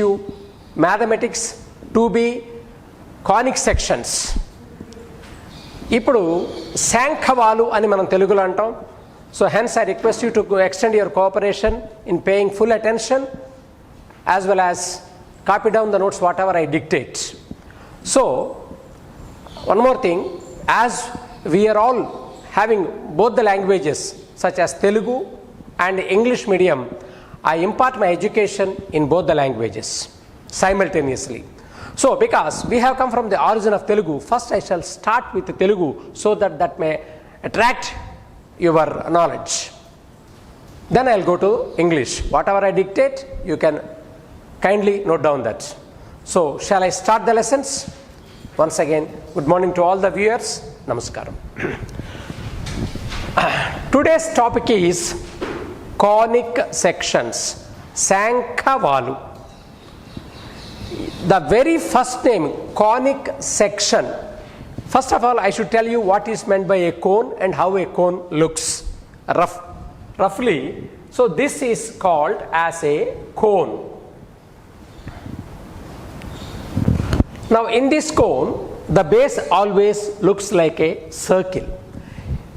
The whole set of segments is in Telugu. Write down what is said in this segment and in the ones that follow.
you mathematics 2B conic sections. ఇప్పుడు శాంఖవాలు అని మనం తెలుగులో అంటాం. So hence I request you to extend your cooperation in paying full attention as well as copy down the notes whatever I dictate. So one more thing, as we are all having both the languages such as Telugu and English medium, I impart my education in both the languages simultaneously. So because we have come from the origin of Telugu, first I shall start with Telugu so that may attract your knowledge. Then I'll go to English. Whatever I dictate, you can kindly note down that. So shall I start the lessons? Once again, good morning to all the viewers. Namaskaram. Today's topic is conic sections, శాంఖవాలు. The very first name, conic section. First of all, I should tell you what is meant by a cone and how a cone looks roughly. So this is called as a cone. Now in this cone, the base always looks like a circle.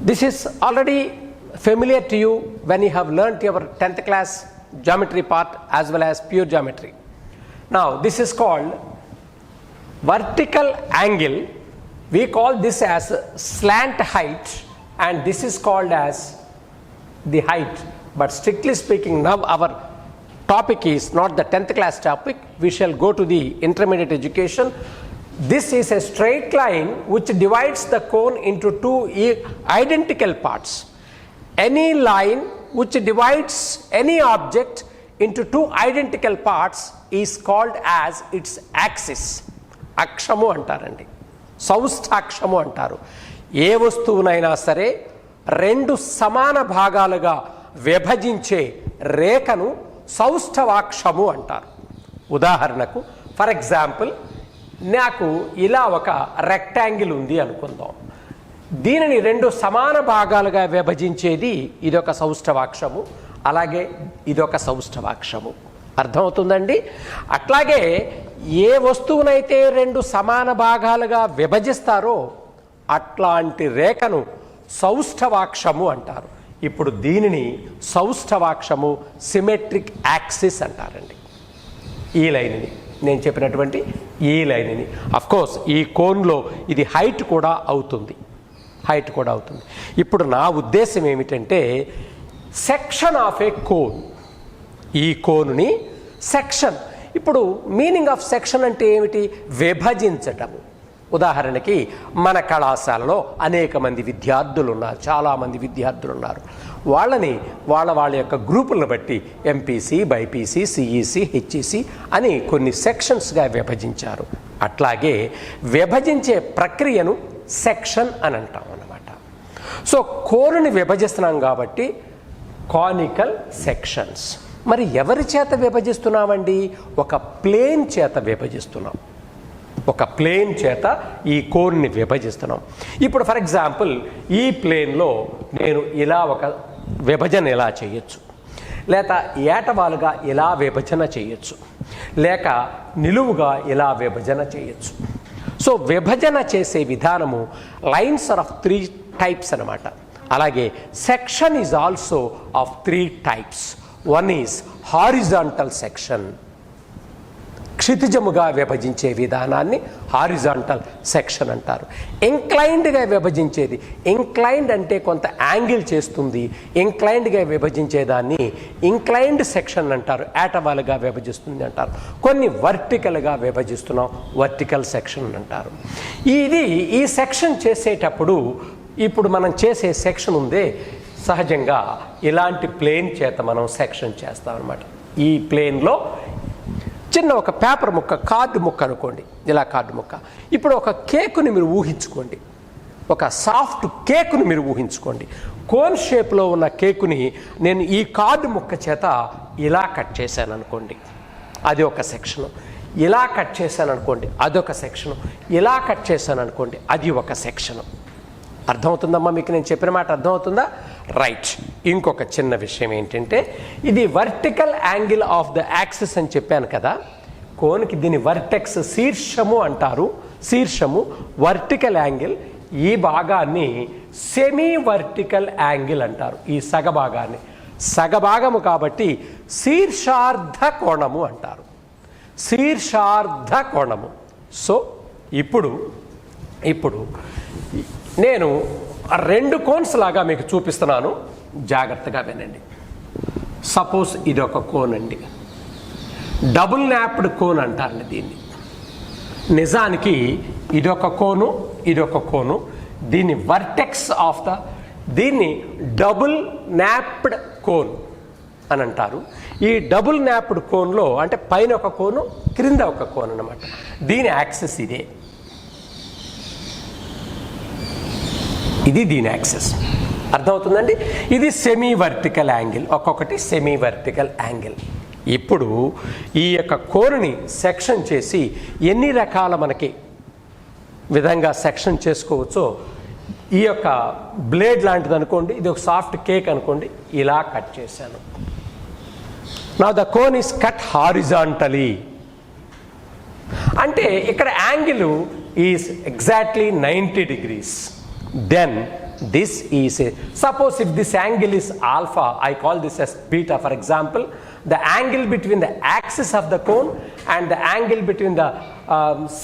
This is already familiar to you when you have learnt your 10th class geometry part as well as pure geometry. Now this is called vertical angle. We call this as slant height, and this is called as the height. But strictly speaking, now our topic is not the 10th class topic. We shall go to the intermediate education. This is a straight line which divides the cone into two identical parts. Any line which divides any object into two identical parts is called as its axis. అక్షము అంటారండి, సౌష్ఠాక్షము అంటారు. ఏ వస్తువునైనా సరే రెండు సమాన భాగాలుగా విభజించే రేఖను సౌష్ఠవాక్షము అంటారు. ఉదాహరణకు ఫర్ ఎగ్జాంపుల్, నాకు ఇలా ఒక రెక్టాంగిల్ ఉంది అనుకుందాం. దీనిని రెండు సమాన భాగాలుగా విభజించేది ఇదొక సౌష్ఠవాక్షము, అలాగే ఇదొక సౌష్ఠవాక్షము. అర్థమవుతుందండి? అట్లాగే ఏ వస్తువునైతే రెండు సమాన భాగాలుగా విభజిస్తారో అట్లాంటి రేఖను సౌష్ఠవాక్షము అంటారు. ఇప్పుడు దీనిని సౌష్ఠవాక్షము, సిమెట్రిక్ యాక్సిస్ అంటారండి. ఈ లైన్ని, నేను చెప్పినటువంటి ఈ లైన్ని, అఫ్కోర్స్ ఈ కోన్లో ఇది హైట్ కూడా అవుతుంది. ఇప్పుడు నా ఉద్దేశం ఏమిటంటే, సెక్షన్ ఆఫ్ ఏ కోన్, ఈ కోనుని సెక్షన్. ఇప్పుడు మీనింగ్ ఆఫ్ సెక్షన్ అంటే ఏమిటి? విభజించటము. ఉదాహరణకి మన కళాశాలలో అనేక మంది విద్యార్థులు ఉన్నారు, చాలామంది విద్యార్థులు ఉన్నారు. వాళ్ళని వాళ్ళ యొక్క గ్రూపులను బట్టి ఎంపీసీ, బైపీసీ, సిఈసి, హెచ్ఈసి అని కొన్ని సెక్షన్స్గా విభజించారు. అట్లాగే విభజించే ప్రక్రియను సెక్షన్ అని అంటాం అన్నమాట. సో కోనుని విభజిస్తున్నాం కాబట్టి కానికల్ సెక్షన్స్. మరి ఎవరి చేత విభజిస్తున్నామండి? ఒక ప్లేన్ చేత విభజిస్తున్నాం. ఒక ప్లేన్ చేత ఈ కోన్ని విభజిస్తున్నాం. ఇప్పుడు ఫర్ ఎగ్జాంపుల్, ఈ ప్లేన్లో నేను ఇలా ఒక విభజన ఇలా చేయొచ్చు, లేక ఏటవాలుగా ఇలా విభజన చేయొచ్చు, లేక నిలువుగా ఇలా విభజన చేయొచ్చు. సో విభజన చేసే విధానము లైన్స్ ఆర్ ఆఫ్ 3 టైప్స్ అన్నమాట. అలాగే section is also of 3 types. One is horizontal section, క్షితిజముగా విభజించే విధానాన్ని హారిజాంటల్ సెక్షన్ అంటారు. ఇంక్లైన్డ్గా విభజించేది, ఇంక్లైన్డ్ అంటే కొంత యాంగిల్ చేస్తుంది, ఇంక్లైన్డ్గా విభజించేదాన్ని ఇంక్లైన్డ్ సెక్షన్ అంటారు. ఏటవాలుగా విభజిస్తుంది అంటారు. కొన్ని వర్టికల్గా విభజిస్తున్నాం, వర్టికల్ సెక్షన్ అంటారు. ఈ సెక్షన్ చేసేటప్పుడు, ఇప్పుడు మనం చేసే సెక్షన్ ఉందే, సహజంగా ఇలాంటి ప్లేన్ చేత మనం సెక్షన్ చేస్తాం అన్నమాట. ఈ ప్లేన్లో చిన్న ఒక పేపర్ ముక్క, కార్డు ముక్క అనుకోండి, ఇలా కార్డు ముక్క. ఇప్పుడు ఒక కేకుని మీరు ఊహించుకోండి, ఒక సాఫ్ట్ కేకుని మీరు ఊహించుకోండి. కోన్ షేప్లో ఉన్న కేకుని నేను ఈ కార్డు ముక్క చేత ఇలా కట్ చేశాను అనుకోండి, అది ఒక సెక్షను. ఇలా కట్ చేశాను అనుకోండి, అదొక సెక్షను. ఇలా కట్ చేశాను అనుకోండి, అది ఒక సెక్షను. అర్థమవుతుందమ్మా మీకు నేను చెప్పిన మాట? అర్థమవుతుందా? రైట్. ఇంకొక చిన్న విషయం ఏంటంటే, ఇది vertical angle of the axis అని చెప్పాను కదా. కోన్కి దీని వర్టెక్స్ శీర్షము అంటారు. శీర్షము వర్టికల్ యాంగిల్. ఈ భాగాన్ని సెమీ వర్టికల్ యాంగిల్ అంటారు. ఈ సగభాగాన్ని సగభాగము కాబట్టి శీర్షార్ధ కోణము అంటారు. శీర్షార్ధ కోణము. సో ఇప్పుడు నేను 2 కోన్స్ లాగా మీకు చూపిస్తున్నాను, జాగ్రత్తగా వినండి. సపోజ్ ఇది ఒక కోన్ అండి, డబుల్ న్యాప్డ్ కోన్ అంటారండి దీన్ని. నిజానికి ఇదొక కోను, ఇదొక కోను. దీన్ని వర్టెక్స్ ఆఫ్ దీన్ని డబుల్ న్యాప్డ్ కోన్ అని అంటారు. ఈ డబుల్ న్యాప్డ్ కోన్లో అంటే పైన ఒక కోను, క్రింద ఒక కోన్ అన్నమాట. దీని యాక్సెస్ ఇదే, ఇది దీని యాక్సెస్. అర్థమవుతుందండి? ఇది సెమీ వర్టికల్ యాంగిల్, ఒక్కొక్కటి సెమీ వర్టికల్ యాంగిల్. ఇప్పుడు ఈ యొక్క కోరుని సెక్షన్ చేసి ఎన్ని రకాల మనకి విధంగా సెక్షన్ చేసుకోవచ్చో, ఈ యొక్క బ్లేడ్ లాంటిది అనుకోండి, ఇది ఒక సాఫ్ట్ కేక్ అనుకోండి, ఇలా కట్ చేశాను. Now the cone is cut horizontally. అంటే ఇక్కడ angle is exactly 90 degrees. Then this is suppose if this angle is alpha, I call this as beta. For example, the angle between the axis of the cone and the angle between the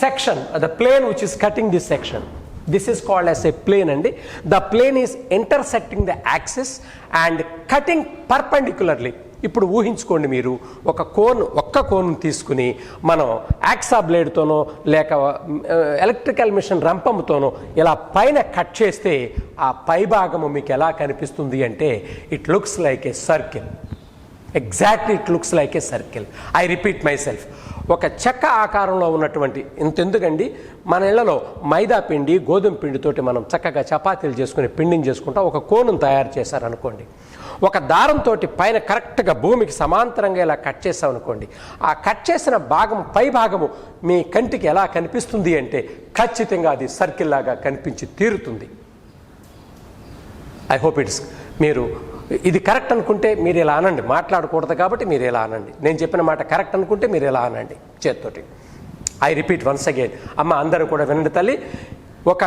section, the plane which is cutting this section, this is called as a plane. And the plane is intersecting the axis and cutting perpendicularly. ఇప్పుడు ఊహించుకోండి, మీరు ఒక్క కోన్ తీసుకుని మనం యాక్సా బ్లేడ్తోనో లేక ఎలక్ట్రికల్ మిషన్ రంపంతోనో ఇలా పైన కట్ చేస్తే ఆ పై భాగము మీకు ఎలా కనిపిస్తుంది అంటే it looks like a circle. Exactly it looks like a circle. I repeat my self. ఒక చెక్క ఆకారంలో ఉన్నటువంటి, ఇంతెందుకండి, మన ఇళ్లలో మైదా పిండి గోధుమ పిండితోటి మనం చక్కగా చపాతీలు చేసుకుని పిండిని చేసుకుంటాం. ఒక కోనును తయారు చేశారనుకోండి, ఒక దారంతో పైన కరెక్ట్గా భూమికి సమాంతరంగా ఇలా కట్ చేసామనుకోండి, ఆ కట్ చేసిన భాగం పై భాగము మీ కంటికి ఎలా కనిపిస్తుంది అంటే ఖచ్చితంగా అది సర్కిల్ లాగా కనిపించి తీరుతుంది. ఐ హోప్ మీరు ఇది కరెక్ట్ అనుకుంటే మీరు ఇలా అనండి. మాట్లాడకూడదు కాబట్టి మీరు ఇలా అనండి. నేను చెప్పిన మాట కరెక్ట్ అనుకుంటే మీరు ఇలా అనండి చేత్తోటి. I repeat once again. అమ్మ అందరూ కూడా వినండి తల్లి. ఒక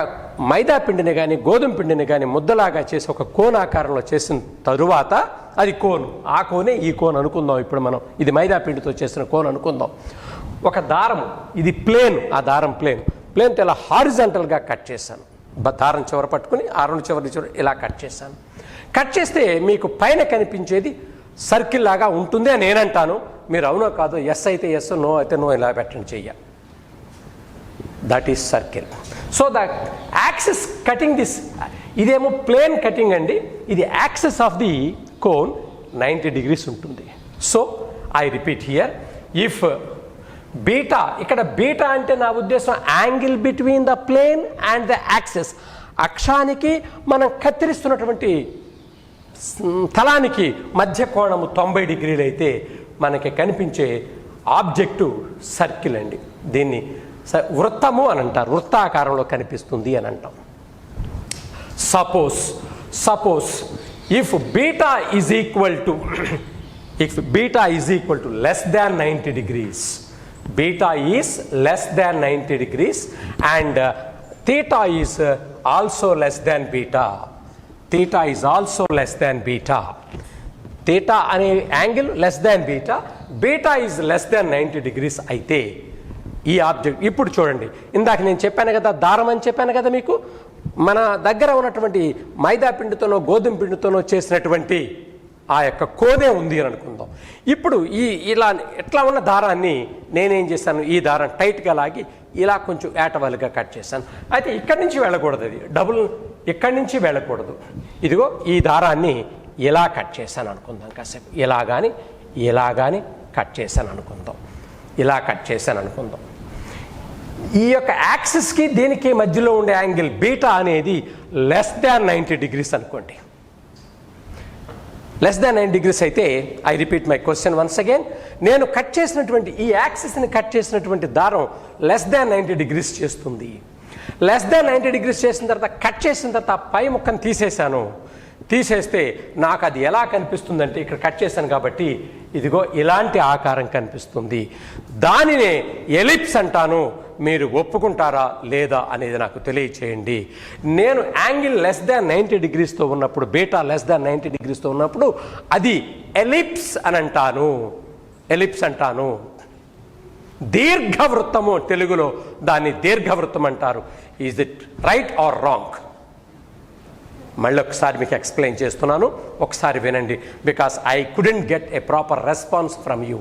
మైదా పిండిని కానీ గోధుమ పిండిని కానీ ముద్దలాగా చేసి ఒక కోన్ ఆకారంలో చేసిన తరువాత అది కోను. ఆ కోనే ఈ కోన్ అనుకుందాం. ఇప్పుడు మనం ఇది మైదా పిండితో చేసిన కోన్ అనుకుందాం. ఒక దారము, ఇది ప్లేన్, ఆ దారం ప్లేన్తో ఇలా హారిజాంటల్గా కట్ చేశాను. దారం చివర పట్టుకుని ఆ 2 చివరి ఇలా కట్ చేశాను. కట్ చేస్తే మీకు పైన కనిపించేది సర్కిల్ లాగా ఉంటుంది అని నేనంటాను. మీరు అవునో కాదో, ఎస్ అయితే ఎస్, నో అయితే నో ఇలా పెట్టండి చెయ్య. That is circle. So the axis cutting this, ఇదేమో ప్లేన్ కటింగ్ అండి, ఇది axis of the cone 90 degrees ఉంటుంది. So I repeat here, if beta, ఇక్కడ బీటా అంటే నా ఉద్దేశం angle between the plane and the axis. అక్షానికి మనం కత్తిరిస్తున్నటువంటి తలానికి మధ్య కోణము 90 degrees అయితే మనకి కనిపించే ఆబ్జెక్టు సర్కిల్ అండి. దీన్ని వృత్తము అని అంటారు, వృత్తాకారంలో కనిపిస్తుంది అని అంటాం. Suppose if beta is equal to less than 90 degrees, beta is less than 90 degrees and theta is also less than beta. Theta is also less than beta. Theta అనే angle less than beta, beta is less than 90 degrees అయితే ఈ ఆబ్జెక్ట్, ఇప్పుడు చూడండి, ఇందాక నేను చెప్పాను కదా దారం అని చెప్పాను కదా మీకు, మన దగ్గర ఉన్నటువంటి మైదా పిండితోనో గోధుమ పిండితోనో చేసినటువంటి ఆ యొక్క కోనే ఉంది అని అనుకుందాం. ఇప్పుడు ఇలా ఎట్లా ఉన్న దారాన్ని నేనేం చేశాను, ఈ దారం టైట్గా లాగి ఇలా కొంచెం ఏటవాలుగా కట్ చేశాను. అయితే ఇక్కడి నుంచి వెళ్ళకూడదు, అది డబుల్ ఇక్కడి నుంచి వెళ్ళకూడదు. ఇదిగో ఈ దారాన్ని ఇలా కట్ చేశాను అనుకుందాం. కాసేపు ఇలా కానీ కట్ చేశాను అనుకుందాం, ఇలా కట్ చేశాను అనుకుందాం. ఈ యొక్క యాక్సిస్కి దీనికి మధ్యలో ఉండే యాంగిల్ బీటా అనేది లెస్ దాన్ 90 degrees అనుకోండి. లెస్ దాన్ 90 degrees అయితే I repeat my question once again. నేను కట్ చేసినటువంటి ఈ యాక్సిస్ని కట్ చేసినటువంటి దారం లెస్ దాన్ 90 degrees చేస్తుంది. లెస్ దాన్ 90 degrees చేసిన తర్వాత కట్ చేసిన తర్వాత పై ముక్కను తీసేశాను. తీసేస్తే నాకు అది ఎలా కనిపిస్తుందంటే, ఇక్కడ కట్ చేశాను కాబట్టి ఇదిగో ఇలాంటి ఆకారం కనిపిస్తుంది. దానినే ఎలిప్స్ అంటాను. మీరు ఒప్పుకుంటారా లేదా అనేది నాకు తెలియచేయండి. నేను యాంగిల్ లెస్ దాన్ 90 degreesతో ఉన్నప్పుడు, బీటా లెస్ దాన్ 90 degreesతో ఉన్నప్పుడు అది ఎలిప్స్ అని అంటాను. ఎలిప్స్ అంటాను. దీర్ఘవృత్తము, తెలుగులో దాన్ని దీర్ఘవృత్తం అంటారు. Is it right are wrong? మళ్ళీ ఒకసారి మీకు ఎక్స్ప్లెయిన్ చేస్తున్నాను, ఒకసారి వినండి. Because I couldn't get a proper response from you.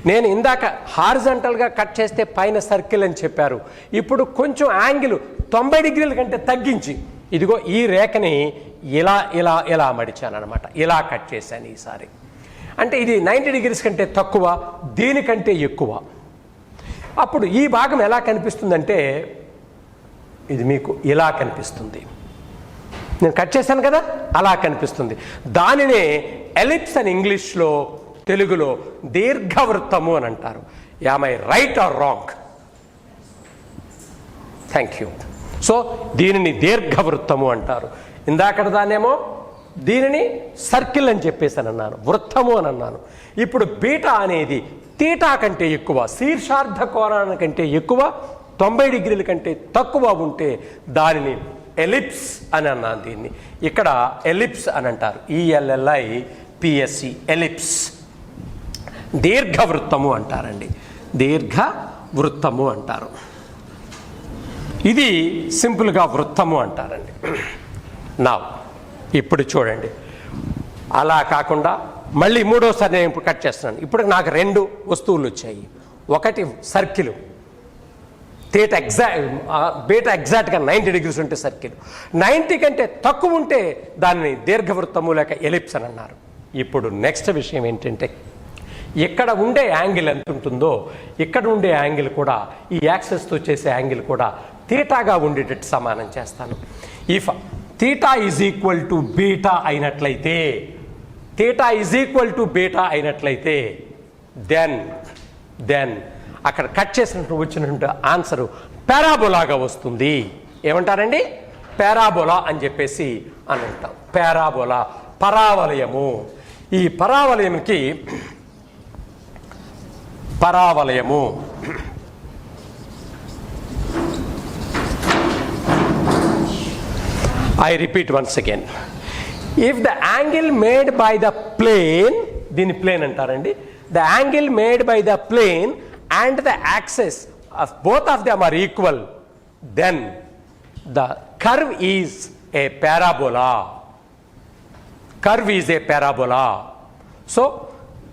నేను ఇందాక హారిజంటల్గా కట్ చేస్తే పైన సర్కిల్ అని చెప్పారు. ఇప్పుడు కొంచెం యాంగిల్ 90 degrees కంటే తగ్గించి ఇదిగో ఈ రేఖని ఇలా ఇలా ఇలా మడిచాను అనమాట. ఇలా కట్ చేశాను ఈసారి. అంటే ఇది 90 degrees కంటే తక్కువ, దీనికంటే ఎక్కువ. అప్పుడు ఈ భాగం ఎలా కనిపిస్తుందంటే ఇది మీకు ఇలా కనిపిస్తుంది. నేను కట్ చేశాను కదా, అలా కనిపిస్తుంది. దానినే ఎలిప్స్ అని ఇంగ్లీష్లో, తెలుగులో దీర్ఘవృత్తము అని అంటారు. Am I right are wrong? Thank you. So దీనిని దీర్ఘవృత్తము అంటారు. ఇందాకడ దాన్నేమో దీనిని సర్కిల్ అని చెప్పేసాను అన్నాను, వృత్తము అని అన్నాను. ఇప్పుడు బీటా అనేది తీటా కంటే ఎక్కువ, శీర్షార్ధ కోణానికంటే ఎక్కువ, 90 degrees కంటే తక్కువ ఉంటే దానిని ఎలిప్స్ అని అన్నాను. దీన్ని ఇక్కడ ఎలిప్స్ అని అంటారు. ELLIPSE, ellipse. దీర్ఘవృత్తము అంటారండి, దీర్ఘవృత్తము అంటారు. ఇది సింపుల్గా వృత్తము అంటారండి. నా ఇప్పుడు చూడండి, అలా కాకుండా మళ్ళీ మూడోసారి నేను ఇప్పుడు కట్ చేస్తున్నాను. ఇప్పుడు నాకు 2 వస్తువులు వచ్చాయి. ఒకటి సర్కిల్, బీటా ఎగ్జాక్ట్గా 90 degrees ఉంటే సర్కిల్, 90 కంటే తక్కువ ఉంటే దాన్ని దీర్ఘవృత్తము లేక ఎలిప్స్ అని అన్నారు. ఇప్పుడు నెక్స్ట్ విషయం ఏంటంటే, ఇక్కడ ఉండే యాంగిల్ ఎంత ఉంటుందో ఇక్కడ ఉండే యాంగిల్ కూడా, ఈ యాక్సెస్తో చేసే యాంగిల్ కూడా తీటాగా ఉండేటట్టు సమానం చేస్తాను. If theta is equal to beta అయినట్లయితే, theta is equal to beta అయినట్లయితే దెన్ అక్కడ కట్ చేసినట్టు వచ్చినట్టు ఆన్సరు పారాబోలాగా వస్తుంది. ఏమంటారండి? పారాబోలా అని చెప్పేసి అని అంటాం. పారాబోలా, పరావలయము. ఈ పరావలయంకి పరావలయము I repeat once again. If the angle made by the plane, దీని ప్లేన్ అంటారండి, the angle made by the plane and the axis of both of them are equal, then the curve is a parabola. Curve is a parabola.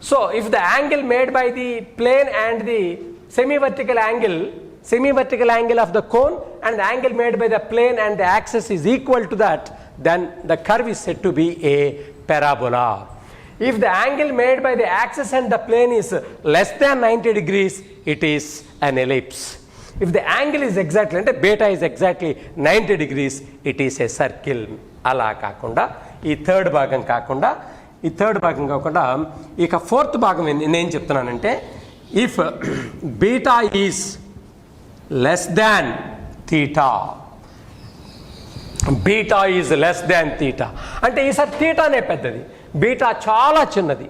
So if the angle made by the plane and the semi-vertical angle of the cone and the angle made by the plane and the axis is equal to that, then the curve is said to be a parabola. If the angle made by the axis and the plane is less than 90 degrees, it is an ellipse. If the angle is exactly, అంటే beta is exactly 90 degrees, it is a circle. అలా కాకుండా ఈ థర్డ్ భాగం కాకుండా ఇక ఫోర్త్ భాగం నేను చెప్తున్నానంటే, if beta is less than theta, beta is less than theta అంటే ఈసారి థీటానే పెద్దది, బీటా చాలా చిన్నది,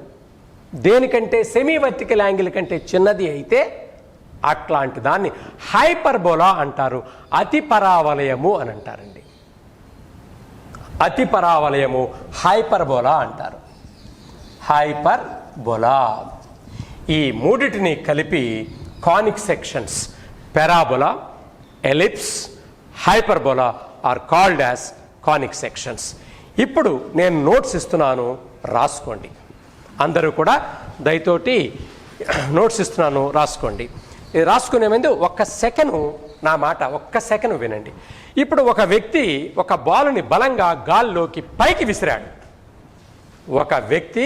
దేనికంటే సెమీ వర్టికల్ యాంగిల్ కంటే చిన్నది అయితే అట్లాంటి దాన్ని హైపర్బోలా అంటారు. అతి పరావలయము అని అంటారండి. అతి పరావలయము హైపర్బోలా అంటారు. హైపర్బోలా. ఈ మూడిటిని కలిపి conic sections parabola, ellipse, hyperbola are called as conic sections. ఇప్పుడు నేను నోట్స్ ఇస్తున్నాను, రాసుకోండి. అందరూ కూడా దయతోటి నోట్స్ ఇస్తున్నాను, రాసుకోండి. రాసుకునే ముందు ఒక్క సెకండ్ వినండి. ఇప్పుడు ఒక వ్యక్తి ఒక బాలుని బలంగా గాల్లోకి పైకి విసిరాడు. ఒక వ్యక్తి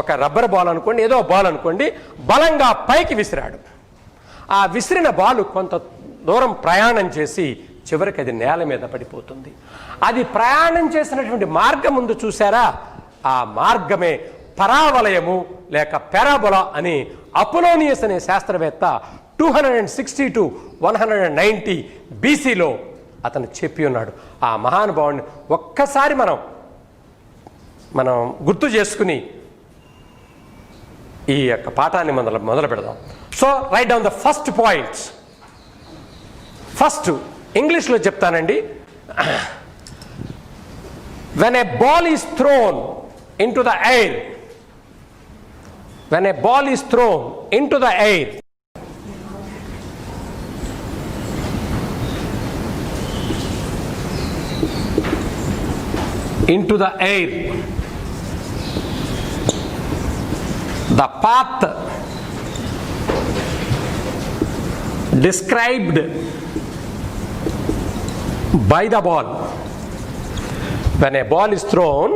ఒక రబ్బర్ బాల్ అనుకోండి, ఏదో బాల్ అనుకోండి, బలంగా పైకి విసిరాడు. ఆ విసిరిన బాలు కొంత దూరం ప్రయాణం చేసి చివరికి అది నేల మీద పడిపోతుంది. అది ప్రయాణం చేసినటువంటి మార్గం ముందు చూసారా, ఆ మార్గమే పరావలయము లేక పారాబోలా అని అపోలోనియస్ అనే శాస్త్రవేత్త 260 to 190 BCలో అతను చెప్పి ఉన్నాడు. ఆ మహానుభావుని ఒక్కసారి మనం మనం గుర్తు చేసుకుని ఈ యొక్క పాఠాన్ని మొదలు పెడదాం. So right down the first points. First ఇంగ్లీష్లో చెప్తానండి. When a ball is thrown into the air, when a ball is thrown into the air, the path described by the ball. When a ball is thrown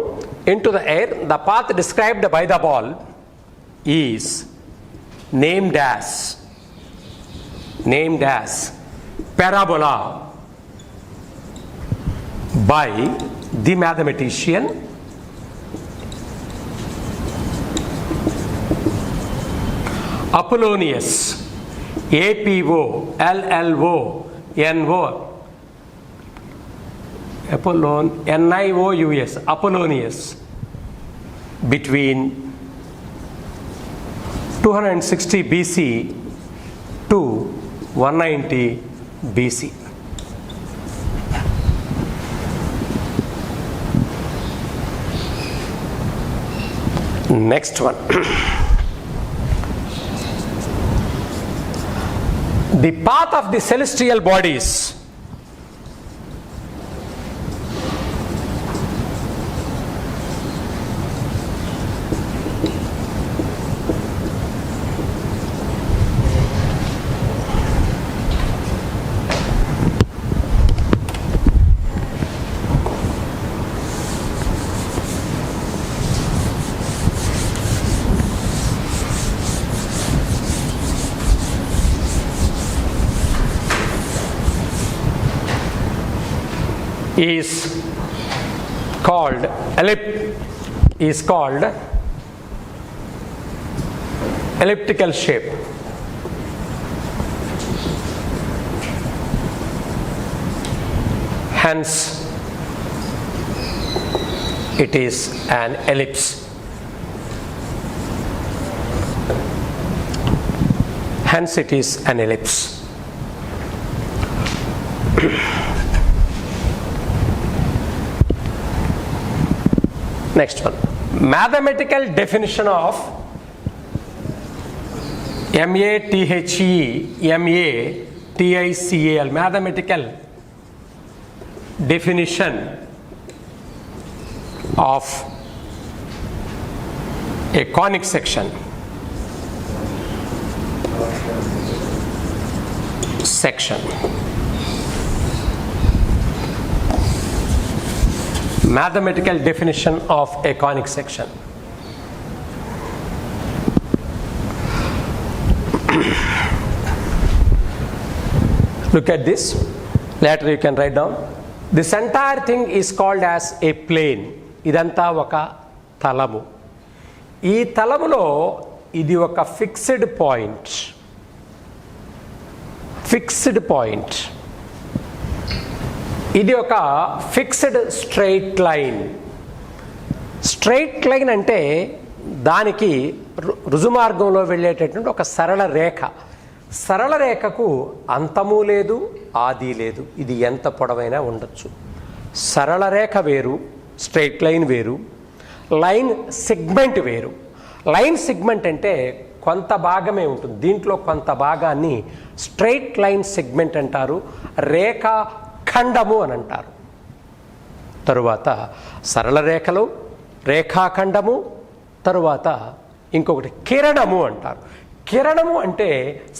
into the air, the path described by the ball is named as parabola by the mathematician Apollonius. Apollonius, Apollonius, between 260 BC to 190 BC. Next one. The path of the celestial bodies is called elliptical shape. Hence it is an ellipse. Hence it is an ellipse. Next one. Mathematical definition of MATHEMATICAL. Mathematical definition of a conic section. Mathematical definition of a conic section. Look at this. Later you can write down. This entire thing is called as a plane. Idanta oka talamu. Ee talamulo idi oka fixed point. ఇది ఒక ఫిక్స్డ్ స్ట్రెయిట్ లైన్ అంటే దానికి రుజుమార్గంలో వెళ్ళేటటువంటి ఒక సరళ రేఖకు అంతము లేదు, ఆది లేదు. ఇది ఎంత పొడవైనా ఉండొచ్చు. సరళ రేఖ వేరు, స్ట్రెయిట్ లైన్ వేరు, లైన్ సెగ్మెంట్ వేరు. లైన్ సెగ్మెంట్ అంటే కొంత భాగమే ఉంటుంది, దీంట్లో కొంత భాగాన్ని స్ట్రెయిట్ లైన్ సెగ్మెంట్ అంటారు, రేఖా ఖండము అని అంటారు. తరువాత సరళ రేఖలు, రేఖాఖండము, తరువాత ఇంకొకటి కిరణము అంటారు. కిరణము అంటే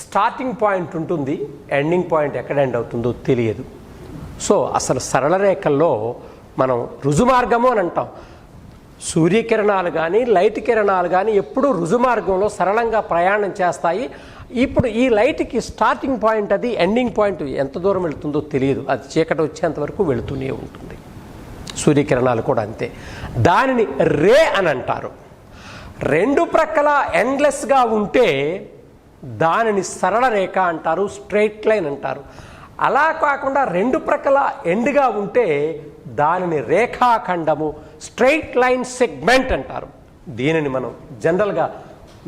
స్టార్టింగ్ పాయింట్ ఉంటుంది, ఎండింగ్ పాయింట్ ఎక్కడ ఎండ్ అవుతుందో తెలియదు. సో అసలు సరళ రేఖల్లో మనం రుజుమార్గము అని అంటాం. సూర్యకిరణాలు కానీ లైట్ కిరణాలు కానీ ఎప్పుడూ రుజుమార్గంలో సరళంగా ప్రయాణం చేస్తాయి. ఇప్పుడు ఈ లైట్కి స్టార్టింగ్ పాయింట్ అది, ఎండింగ్ పాయింట్ ఎంత దూరం వెళుతుందో తెలియదు, అది చీకటి వచ్చేంత వరకు వెళుతూనే ఉంటుంది. సూర్యకిరణాలు కూడా అంతే. దానిని రే అని అంటారు. రెండు ప్రక్కల ఎండ్లెస్గా ఉంటే దానిని సరళ రేఖ అంటారు, స్ట్రెయిట్ లైన్ అంటారు. అలా కాకుండా రెండు ప్రక్కల ఎండ్గా ఉంటే దానిని రేఖాఖండము, స్ట్రెయిట్ లైన్ సెగ్మెంట్ అంటారు. దీనిని మనం జనరల్గా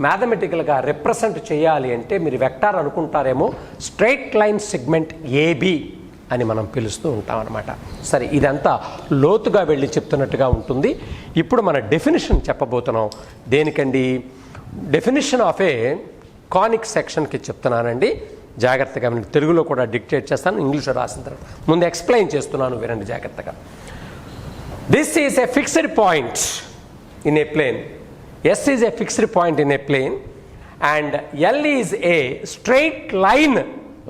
మ్యాథమెటికల్గా రిప్రజెంట్ చేయాలి అంటే మీరు వెక్టార్ అనుకుంటారేమో, స్ట్రెయిట్ లైన్ సెగ్మెంట్ ఏబి అని మనం పిలుస్తూ ఉంటాం అన్నమాట. సరే, ఇదంతా లోతుగా వెళ్ళి చెప్తున్నట్టుగా ఉంటుంది. ఇప్పుడు మన డెఫినిషన్ చెప్పబోతున్నాం. దేనికండి? డెఫినిషన్ ఆఫ్ ఏ కానిక్ సెక్షన్కి చెప్తున్నానండి. జాగ్రత్తగా నేను తెలుగులో కూడా డిక్టేట్ చేస్తాను, ఇంగ్లీష్లో రాసిన తర్వాత ముందు ఎక్స్ప్లెయిన్ చేస్తున్నాను, వినండి జాగ్రత్తగా. This is a fixed point in a plane. S is a fixed point in a plane and L is a straight line.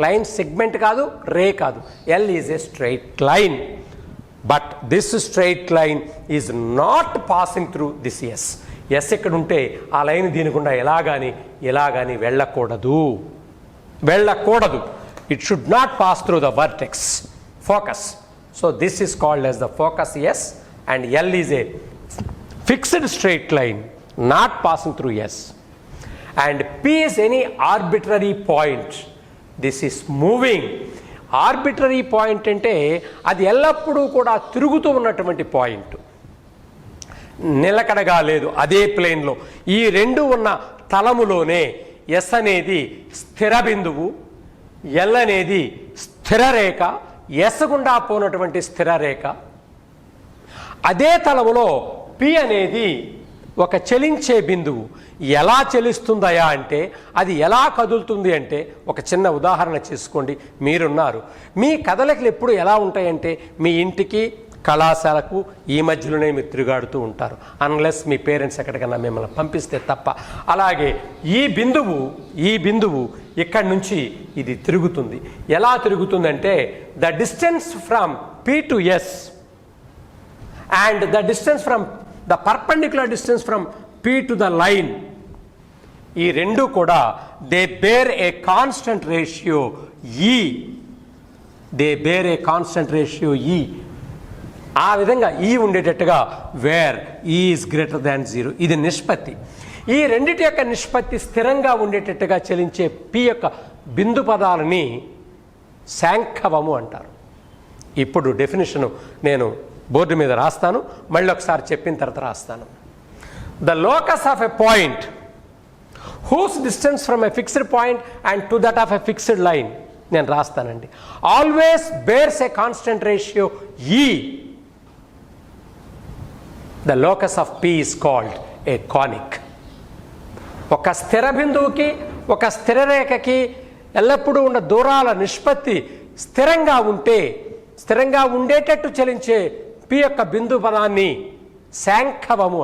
Line segment కాదు, రే కాదు. L is a straight line. But this straight line is not passing through this S. S ఇక్కడ ఉంటే ఆ లైన్ దీని గుండా ఎలా కానీ వెళ్ళకూడదు. It should not pass through the vertex focus. So this is called as the focus S and L is a fixed straight line not passing through S. And P is any arbitrary point. This is moving. Arbitrary point అంటే అది ఎల్లప్పుడూ కూడా తిరుగుతూ ఉన్నటువంటి పాయింట్, నిలకడగా లేదు అదే ప్లేన్లో. ఈ రెండు ఉన్న తలములోనే ఎస్ అనేది స్థిర బిందువు, ఎల్ అనేది స్థిర రేఖ, ఎస్ గుండా పోనటువంటి స్థిర రేఖ. అదే తలములో పి అనేది ఒక చలించే బిందువు. ఎలా చలిస్తుందయా అంటే, అది ఎలా కదులుతుంది అంటే, ఒక చిన్న ఉదాహరణ చేసుకోండి. మీరున్నారు, మీ కదలికలు ఎప్పుడు ఎలా ఉంటాయంటే, మీ ఇంటికి కళాశాలకు ఈ మధ్యలోనే మీరు తిరుగాడుతూ ఉంటారు, అన్లెస్ మీ పేరెంట్స్ ఎక్కడికన్నా మిమ్మల్ని పంపిస్తే తప్ప. అలాగే ఈ బిందువు ఇక్కడి నుంచి ఇది తిరుగుతుంది. ఎలా తిరుగుతుందంటే, the distance from P to S and the distance from the perpendicular distance from P to the line, ఈ రెండు కూడా they bear a constant ratio e. ఆ విధంగా ఈ ఉండేటట్టుగా వేర్ ఈ ఈజ్ గ్రేటర్ దాన్ 0. ఇది నిష్పత్తి. ఈ రెండిటి యొక్క నిష్పత్తి స్థిరంగా ఉండేటట్టుగా చలించే పి యొక్క బిందు పదాలని శాంఖవము అంటారు. ఇప్పుడు డెఫినిషను నేను బోర్డు మీద రాస్తాను, మళ్ళీ ఒకసారి చెప్పిన తర్వాత రాస్తాను. The locus of a point whose distance from a fixed point and to that of a fixed line, నేను రాస్తానండి, always bears a constant ratio E. The locus of P is called a conic. ఒక స్థిర బిందువుకి ఒక స్థిర రేఖకి ఎల్లప్పుడూ ఉన్న దూరాల నిష్పత్తి స్థిరంగా ఉండేటట్టు చలించే P యొక్క బిందు పదాన్ని శాంఖవము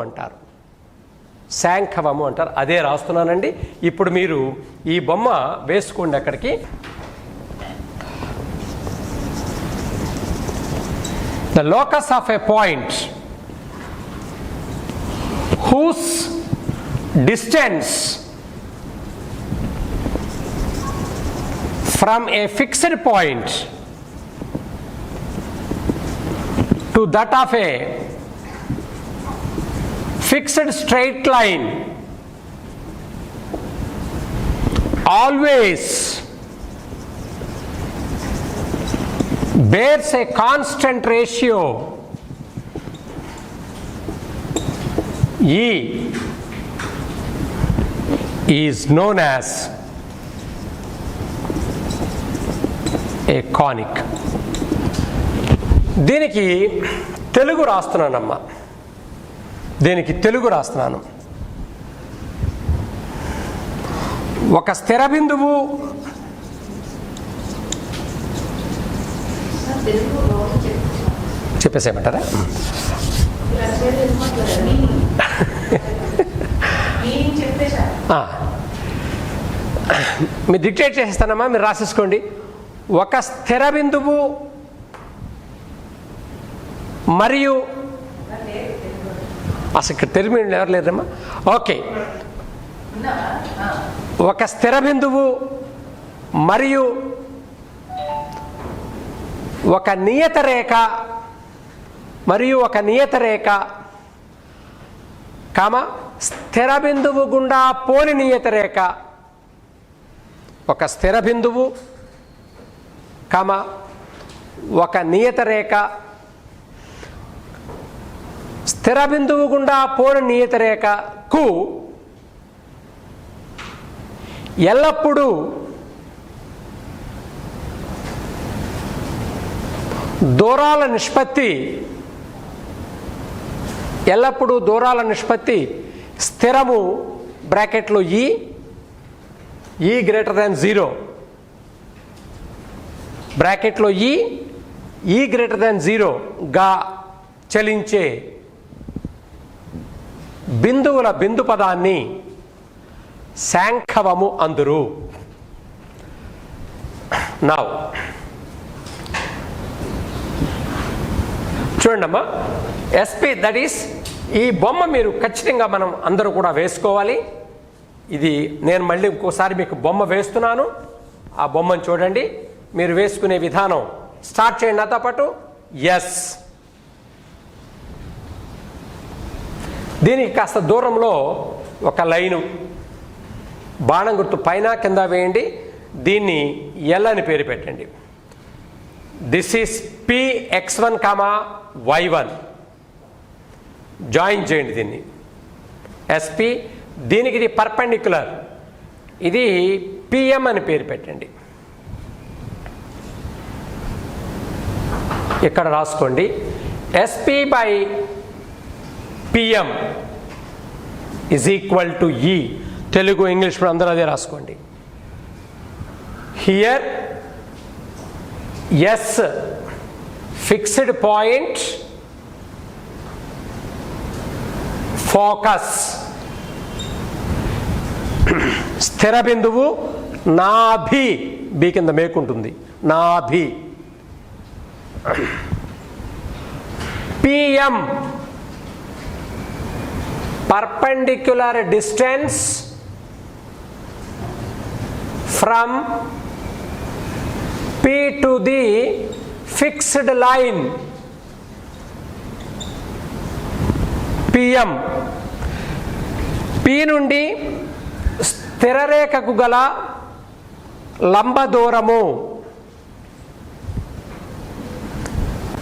అంటారు. అదే రాస్తున్నానండి. ఇప్పుడు మీరు ఈ బొమ్మ వేసుకోండి అక్కడికి. The locus of a point whose distance from a fixed point to that of a fixed straight line always bears a constant ratio E is known as a conic. దీనికి తెలుగు రాస్తున్నానమ్మా, ఒక స్థిర బిందువు చెప్పేసేయమంటారా? మీరు డిక్టేట్ చేసేస్తానమ్మా, మీరు రాసేసుకోండి. ఒక స్థిర బిందువు మరియు అసలు ఇక్కడ తెలుగు ఎవరు లేరమ్మా? ఓకే, ఒక స్థిర బిందువు మరియు ఒక నియత రేఖ స్థిర బిందువు గుండా పోని నియత రేఖ. ఒక స్థిర బిందువు ఒక నియత రేఖ స్థిర బిందువు గుండా పోని నియత రేఖకు ఎల్లప్పుడూ దూరాల నిష్పత్తి స్థిరము బ్రాకెట్లో ఈ గ్రేటర్ దాన్ 0 బ్రాకెట్లో ఈ గ్రేటర్ దాన్ 0గా చలించే బిందువుల బిందు పదాన్ని శాంఖవము అందురు. నౌ చూడండమ్మా, ఎస్పీ దట్ ఈస్ ఈ బొమ్మ మీరు ఖచ్చితంగా మనం అందరూ కూడా వేసుకోవాలి. ఇది నేను మళ్ళీ ఇంకోసారి మీకు బొమ్మ వేస్తున్నాను, ఆ బొమ్మను చూడండి. మీరు వేసుకునే విధానం స్టార్ట్ చేయండి నాతో పాటు. ఎస్, దీనికి కాస్త దూరంలో ఒక లైను బాణం గుర్తు పైన కింద వేయండి. దీన్ని ఎల్ అని పేరు పెట్టండి. This is px1, y1 join చేయండి దీన్ని. ఎస్పీ దీనికి ఇది పర్పెండిక్యులర్, ఇది pm అని పేరు పెట్టండి. ఇక్కడ రాసుకోండి, SP by pm is equal to e. Telugu English అందరూ అదే రాసుకోండి. Here S fixed point, focus స్థిర బిందువు, నాభి బి కింద మేకుంటుంది, నాభి. PM perpendicular distance from P to the fixed line, PM. P నుండి స్థిర రేఖకు గల లంబ దూరము,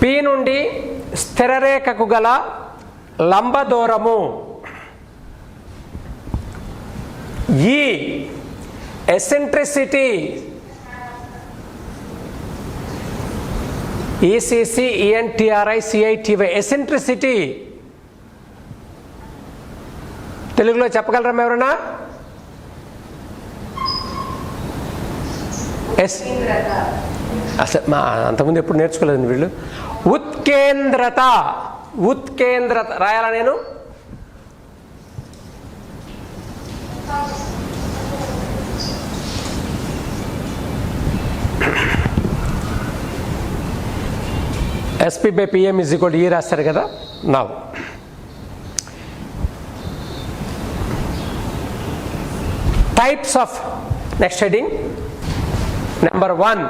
P నుండి స్థిర రేఖకు గల లంబ దూరము. ఈ ఎసెంట్రిసిటీ ECCENTRICITY ఎసెంట్రిసిటీ తెలుగులో చెప్పగలరా ఎవరన్నా? అసలు అంతకుముందు ఎప్పుడు నేర్చుకోలేదు వీళ్ళు. ఉత్కేంద్రత రాయాలా నేను? SP by PM is equal to e రాస్తారు కదా. Now types of next heading number 1,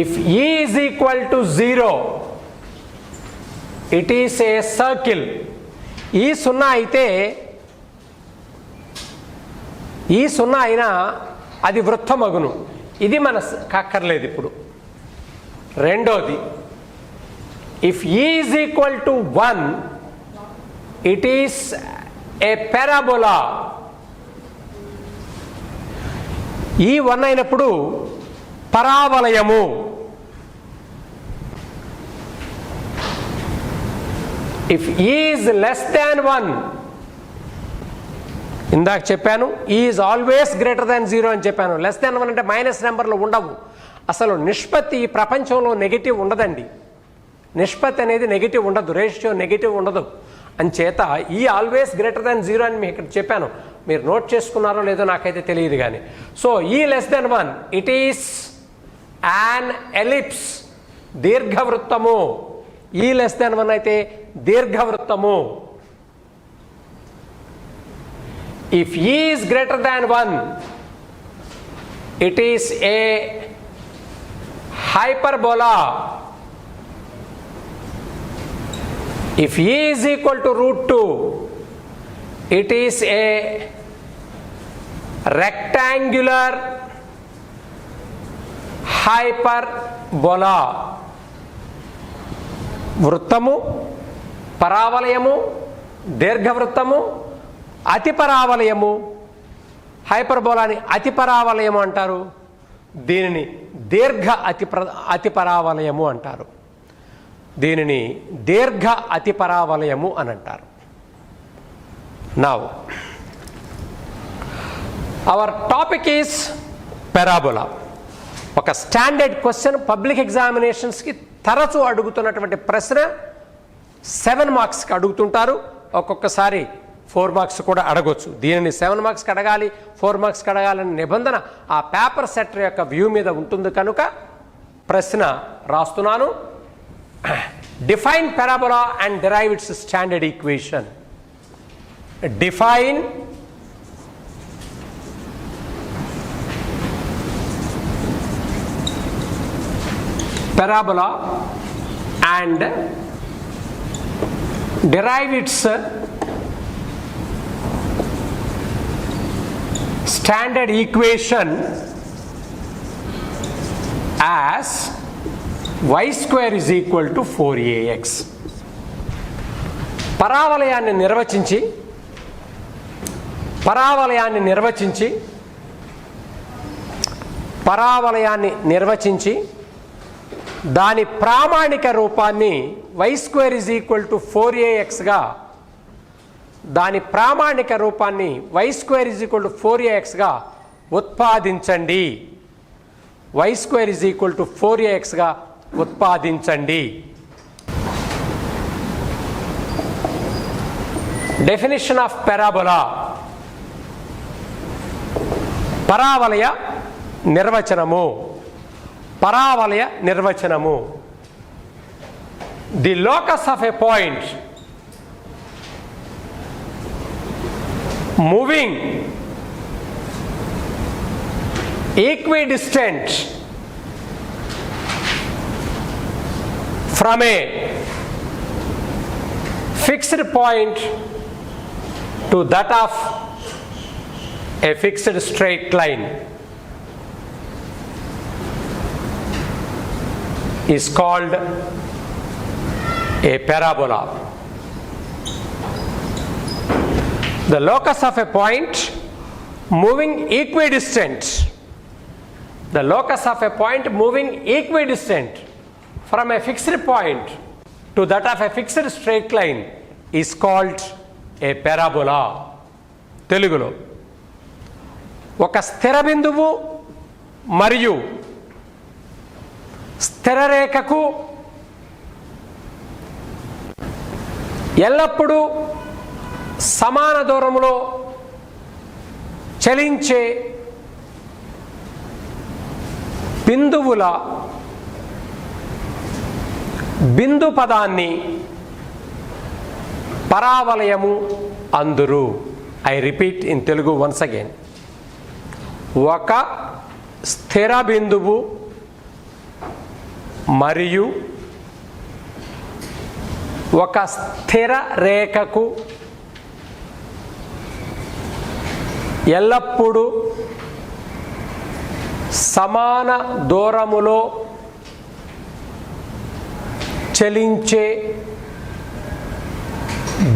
if e is equal to 0 it is a circle. E 0 అయితే, ఈ 0 అయినా అది వృత్తమగును. ఇది మన కక్కర్లేదు ఇప్పుడు. రెండోది, if e is equal to 1 it is A parabola. ఈ 1 అయినప్పుడు పరావలయము. ఇఫ్ ఈజ్ లెస్ దాన్ 1, ఇందాక చెప్పాను ఈజ్ ఆల్వేస్ గ్రేటర్ దాన్ 0 అని చెప్పాను. లెస్ దాన్ 1 అంటే మైనస్ నెంబర్లు ఉండవు. అసలు నిష్పత్తి ఈ ప్రపంచంలో నెగిటివ్ ఉండదండి. నిష్పత్తి అనేది నెగిటివ్ ఉండదు, రేషియో నెగిటివ్ ఉండదు. అంచేత ఈ ఆల్వేస్ గ్రేటర్ దాన్ 0 అని మీకు ఇక్కడ చెప్పాను. మీరు నోట్ చేసుకున్నారో లేదో నాకైతే తెలియదు కానీ. So e less than 1 it is an ellipse, దీర్ఘవృత్తము. ఈ లెస్ దాన్ 1 అయితే దీర్ఘవృత్తము. If e is greater than 1 it is a hyperbola. If E is equal to √2 it is a rectangular hyperbola. వృత్తము పరావలయము, దీర్ఘవృత్తము, అతి పరావలయము, హైపర్బోలాని అతి పరావలయము అంటారు. దీనిని దీర్ఘ అతి పరావలయము అంటారు. దీనిని దీర్ఘ అతి పరావలయము అని అంటారు. Now our topic is parabola. ఒక స్టాండర్డ్ క్వశ్చన్, పబ్లిక్ ఎగ్జామినేషన్స్కి తరచూ అడుగుతున్నటువంటి ప్రశ్న. 7 మార్క్స్కి అడుగుతుంటారు, ఒక్కొక్కసారి 4 మార్క్స్ కూడా అడగొచ్చు. దీనిని 7 మార్క్స్కి అడగాలి, 4 మార్క్స్కి అడగాలనే నిబంధన ఆ పేపర్ సెట్టర్ యొక్క వ్యూ మీద ఉంటుంది కనుక ప్రశ్న రాస్తున్నాను. Define parabola and derive it's standard equation. Define parabola and derive its standard equation as y square is equal to 4ax. పరావలయాన్ని నిర్వచించి దాని ప్రామాణిక రూపాన్ని y square is equal to 4ax దాని ప్రామాణిక రూపాన్ని y square is equal to 4ax ఉత్పాదించండి. y square is equal to 4ax ఉత్పాదించండి. Definition of parabola. పరావలయ నిర్వచనము. The locus of a point moving equidistant from a fixed point to that of a fixed straight line is called a parabola. The locus of a point moving equidistant. The locus of a point moving equidistant from a fixed point to that of a fixed straight line is called a parabola. తెలుగులో ఒక స్థిర బిందువు మరియు స్థిర రేఖకు ఎల్లప్పుడూ సమాన దూరంలో చలించే బిందువుల బిందు పదాన్ని పరావలయము అందురు. I repeat in Telugu once again. ఒక స్థిర బిందువు మరియు ఒక స్థిర రేఖకు ఎల్లప్పుడూ సమాన దూరములో చలించే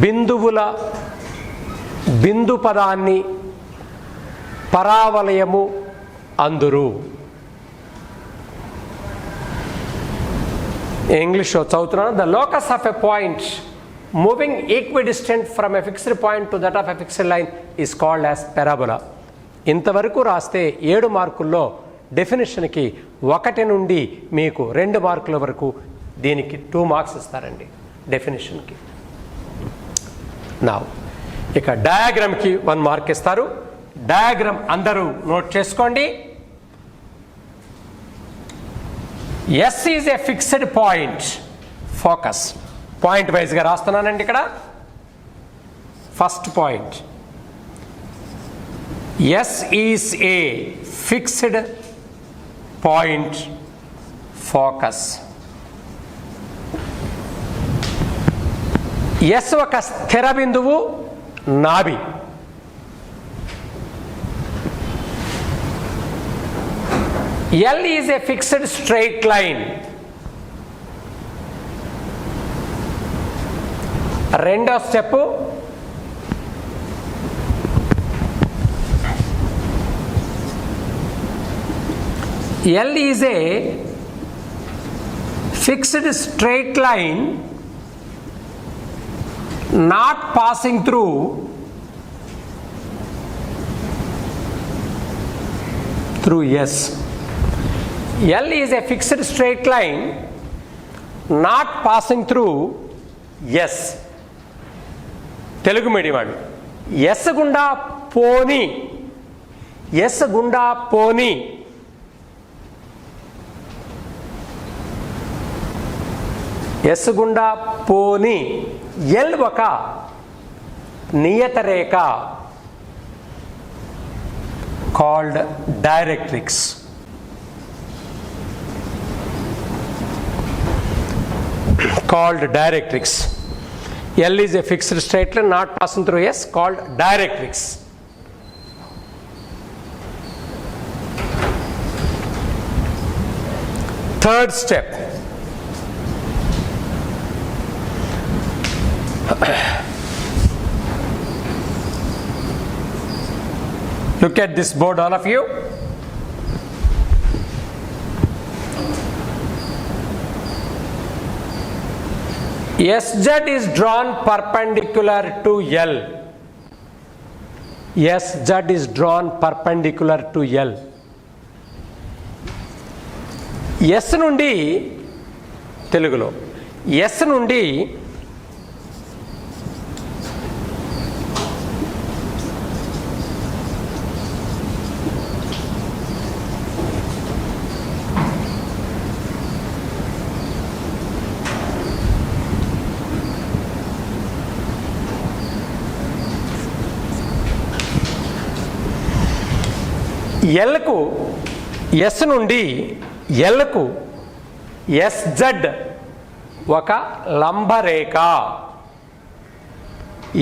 బిందువుల బిందు పదాన్ని పరావలయము అందురు. ఇంగ్లీష్లో చదువుతున్నాను. The locus of a point moving equidistant from a fixed point to that of a fixed line is called as parabola. ఇంతవరకు రాస్తే 7 మార్కుల్లో డెఫినేషన్కి 1 నుండి మీకు 2 మార్కుల వరకు దీనికి 2 మార్క్స్ ఇస్తారండి డెఫినేషన్కి. నా ఇక డయాగ్రామ్కి 1 మార్క్ ఇస్తారు. డయాగ్రామ్ అందరూ నోట్ చేసుకోండి. S is a fixed point. Focus point వైజ్గా రాస్తున్నానండి ఇక్కడ. First point, S is a fixed point focus. S ఒక స్థిర బిందువు నాభి. L is a fixed straight line. రెండో step L is a fixed straight line not passing through S. L is a fixed straight line not passing through S. Telugu medium వాడు ఎస్ గుండా పోని, ఎస్ గుండా పోని, ఎస్ గుండా పోని ఎల్ ఒక నియత రేఖ called directrix. Called directrix. L is a fixed straight line not passing through S, called directrix. Third step, look at this board, all of you. SZ is drawn perpendicular to L. SZ is drawn perpendicular to L. S నుండి తెలుగులో S నుండి ఎల్కు ఎస్ నుండి ఎల్కు ఎస్జెడ్ ఒక లంబరేఖ,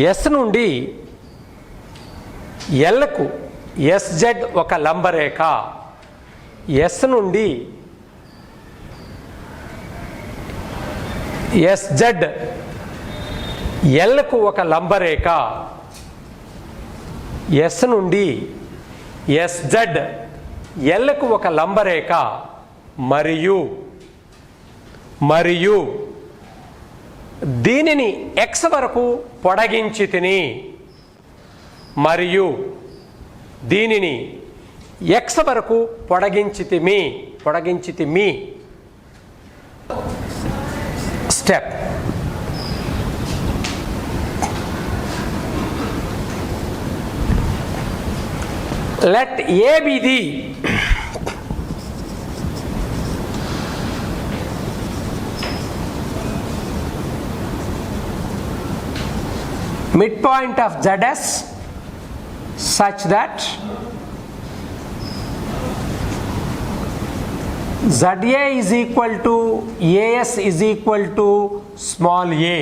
ఎస్ నుండి ఎల్కు ఎస్జెడ్ ఒక లంబరేఖ, ఎస్ నుండి ఎస్జెడ్ ఎల్కు ఒక లంబరేఖ, ఎస్ నుండి ఎస్జెడ్ ఎల్కు ఒక లంబరేఖ మరియు మరియు దీనిని ఎక్స్ వరకు పొడిగించి తిని, మరియు దీనిని ఎక్స్ వరకు పొడిగించితిమి. Step let A be the midpoint of ZS such that ZA is equal to AS is equal to small a.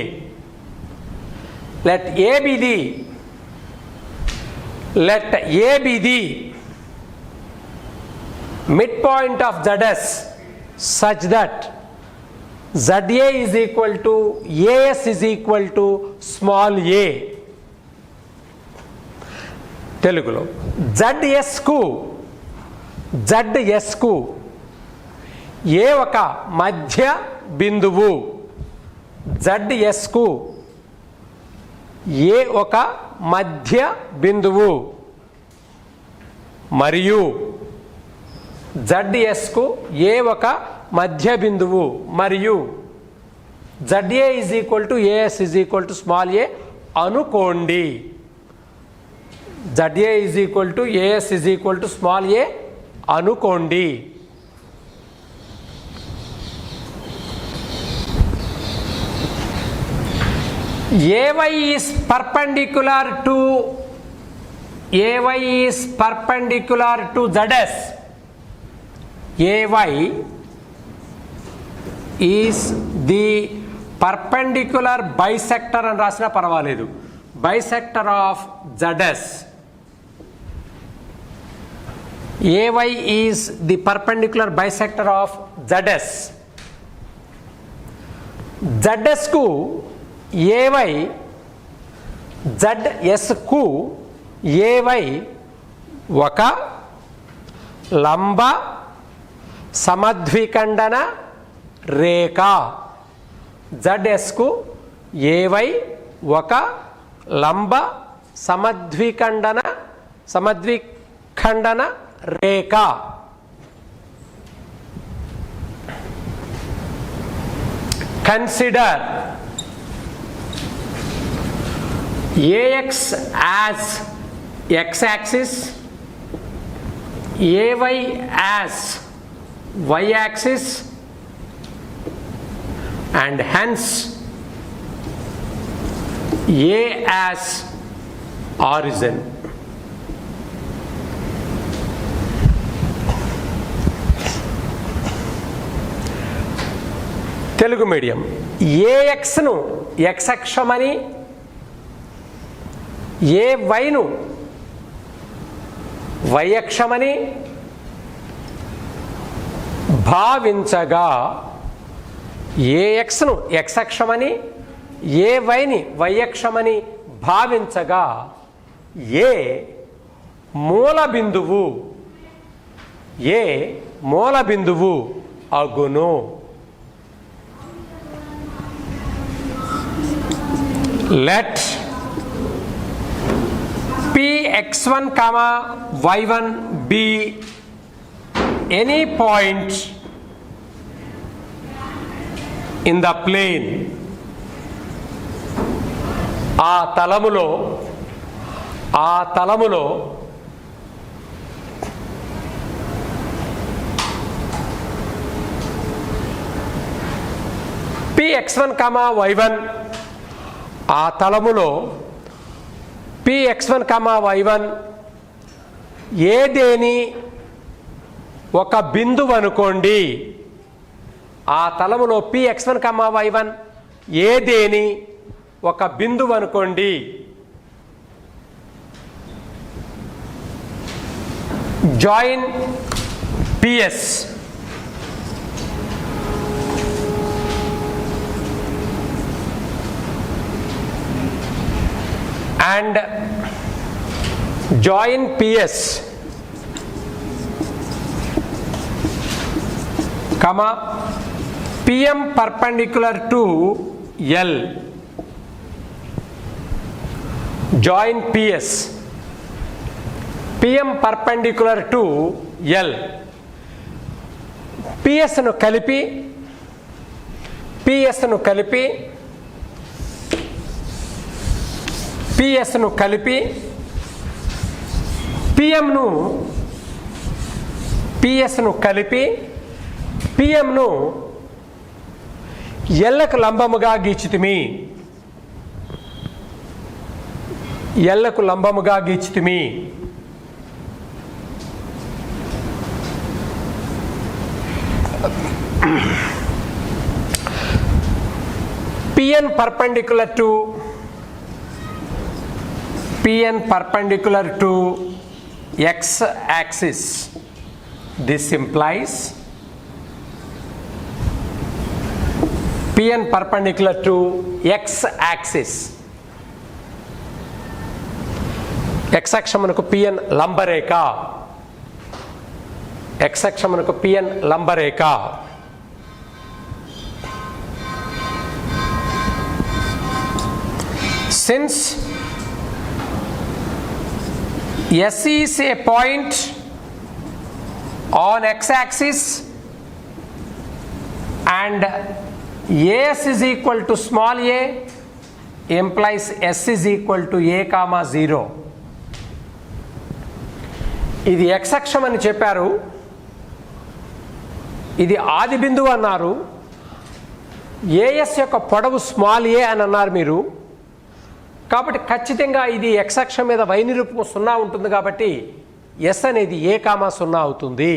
Let A be the midpoint of ZS such that ZA is equal to AS is equal to small a. తెలుగులో ZS కు ఏ ఒక మధ్య బిందువు, ZS కు ఏ ఒక మధ్య బిందువు మరియు ZS కు ఏ ఒక మధ్య బిందువు మరియు ZA is equal to AS is equal to small a అనుకోండి. ZA is equal to AS is equal to small a అనుకోండి. AY is perpendicular to ZS. AY is the perpendicular bisector అని రాసినా పర్వాలేదు, bisector of ZS. AY is the perpendicular bisector of ZS. ZS కు ఏవై ZSకు ఏవై ఒక లంబ సమద్విఖండన రేఖ. ZSకు ఏవై ఒక లంబ సమద్విఖండన రేఖ. Consider AX as x-axis, AY as y-axis, and hence A as origin. Telugu medium. ఏఎక్స్ను ఎక్స్ అక్షమని, ఏవైను వై అక్షమని భావించగా, ఏఎక్స్ను ఎక్స్ అక్షమని, ఏవైని వై అక్షమని భావించగా ఏ మూల బిందువు అగును. Let Px1, y1 be any point in the plane. ఆ తలములో Px1, y1 ఆ తలములో Px1, y1 ఏదేని ఒక బిందువు అనుకోండి. ఆ తలములో Px1, y1 ఏదేని ఒక బిందువు అనుకోండి. Join PS and join PS, comma PM perpendicular to L. Join PS, PM perpendicular to L. PS ను కలిపి PM ను కలిపి PM ను ఎల్లకు లంబముగా గీచితిమి. PN perpendicular to x-axis. This implies PN perpendicular to x-axis. x-అక్షమునకు PN లంబరేఖ. Since S is a point on x-axis and AS is equal to small a implies S is equal to a, 0. ఇది x అక్షం అని చెప్పారు, ఇది ఆది బిందువు అన్నారు, AS యొక్క పొడవు స్మాల్ a అని అన్నారు మీరు. కాబట్టి ఖచ్చితంగా ఇది x అక్షం మీద y నిరూపకం 0 ఉంటుంది కాబట్టి S అనేది a, 0 అవుతుంది.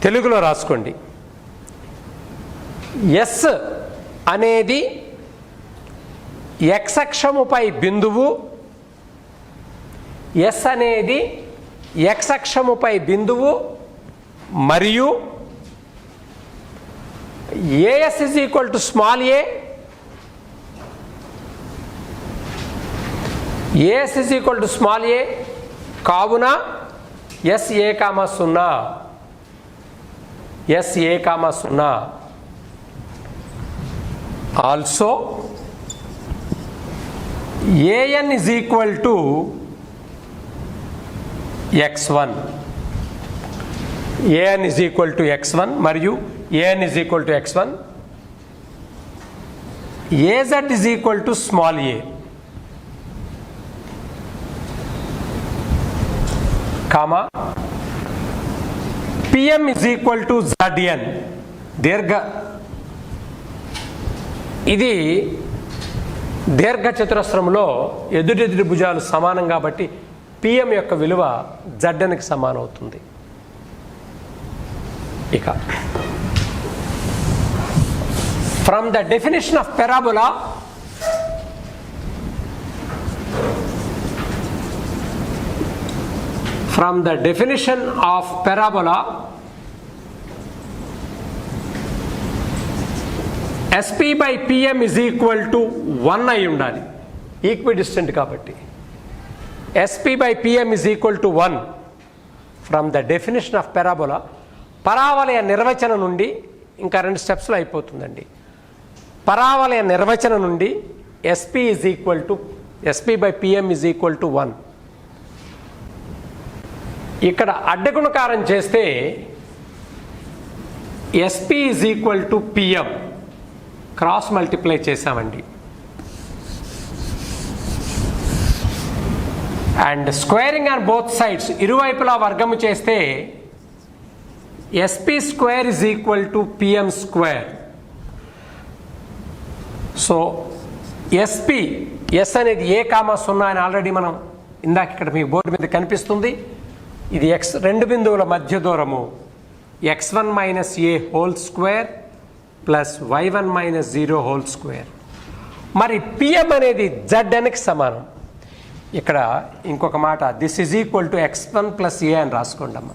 తెలుగులో రాసుకోండి. S అనేది x అక్షముపై బిందువు, S అనేది x అక్షముపై బిందువు మరియు AS is equal to small a as is equal to small a కావున SA, 0 SA, 0 also an is equal to x1 an is equal to x1 మరియు an is equal to x1 az is equal to small a comma pm is equal to zn దీర్ఘ ఇది దీర్ఘ చతురస్రంలో ఎదురెదురు భుజాలు సమానం కాబట్టి pm యొక్క విలువ znకి సమానం అవుతుంది. ఇక from the definition of parabola, SP by PM is equal to 1 అయి ఉండాలి ఈక్విడిస్టెంట్ కాబట్టి SP by PM is equal to 1 from the definition of parabola. పరావలయ నిర్వచనం నుండి ఇంకా 2 స్టెప్స్లో అయిపోతుందండి. పరావలయ నిర్వచనం నుండి SP by PM is equal to 1. ఇక్కడ అడ్డగుణకారం చేస్తే SP is equal to PM cross multiply చేసామండి. And squaring on both sides ఇరువైపులా వర్గము చేస్తే SP square is equal to PM square. So SP S అనేది A, 0 అని ఆల్రెడీ మనం ఇందాక ఇక్కడ మీకు బోర్డు మీద కనిపిస్తుంది. ఇది x 2 బిందువుల మధ్య దూరము x1 minus a whole square plus y1 minus 0 whole square. మరి pm అనేది znకి సమానం. ఇక్కడ ఇంకొక మాట this is equal to x1 plus a అని రాసుకోండి అమ్మ.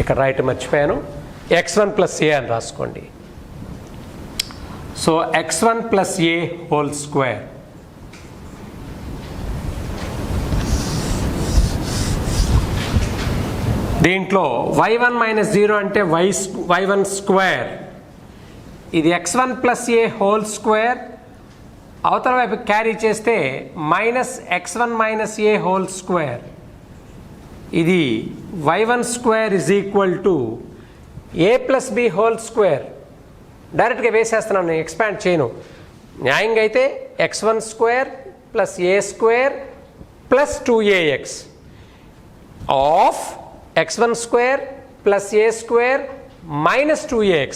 ఇక్కడ రైట్ మర్చిపోయాను, x1 ప్లస్ a అని రాసుకోండి. So x1 plus a whole square దీంట్లో y1 మైనస్ 0 అంటే y1 స్క్వేర్, ఇది x1 plus a whole square, అవతల వైపు క్యారీ చేస్తే minus x1 minus a whole square, ఇది y1 square is equal to a plus b whole square. డైరెక్ట్గా వేసేస్తున్నాను, నేను ఎక్స్పాండ్ చేయను. న్యాయంగా అయితే x1 square plus a square plus 2ax of x1 square plus a square minus 2ax.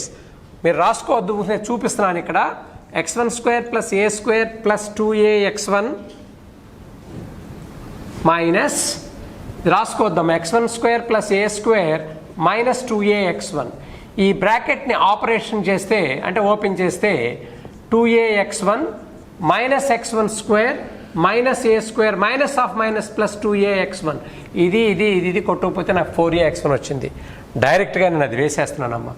మీరు రాసుకోవద్దు, నేను చూపిస్తున్నాను ఇక్కడ. x1 square plus a square plus 2ax1 minus రాసుకోవద్దాం x1 square plus a square minus 2ax1. ఈ బ్రాకెట్ని ఆపరేషన్ చేస్తే అంటే ఓపెన్ చేస్తే 2ax1 minus x1 square minus a square minus of minus plus 2ax1. ఇది కొట్టకపోతే నాకు 4ax1 వచ్చింది. డైరెక్ట్గా నేను అది వేసేస్తున్నానమ్మా.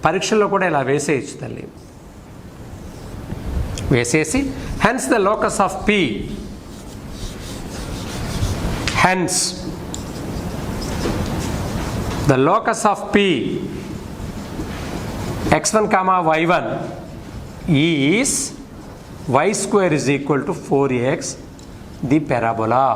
పరీక్షల్లో కూడా ఇలా వేసేయచ్చు తల్లి. వేసేసి hence the locus of P, hence the locus of P x1, y1 is y square is equal to 4ax, the parabola.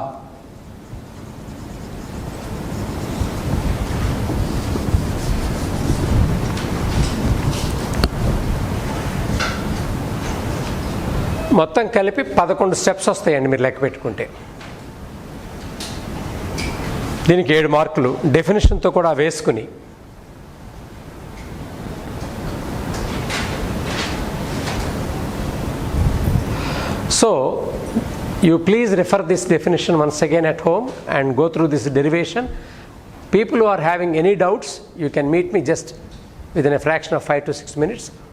మొత్తం కలిపి 11 స్టెప్స్ వస్తాయండి మీరు లెక్క పెట్టుకుంటే. దీనికి 7 మార్కులు డెఫినేషన్తో కూడా వేసుకుని. So you please refer this definition once again at home and go through this derivation. People who are having any doubts, you can meet me just within a fraction of 5 to 6 minutes.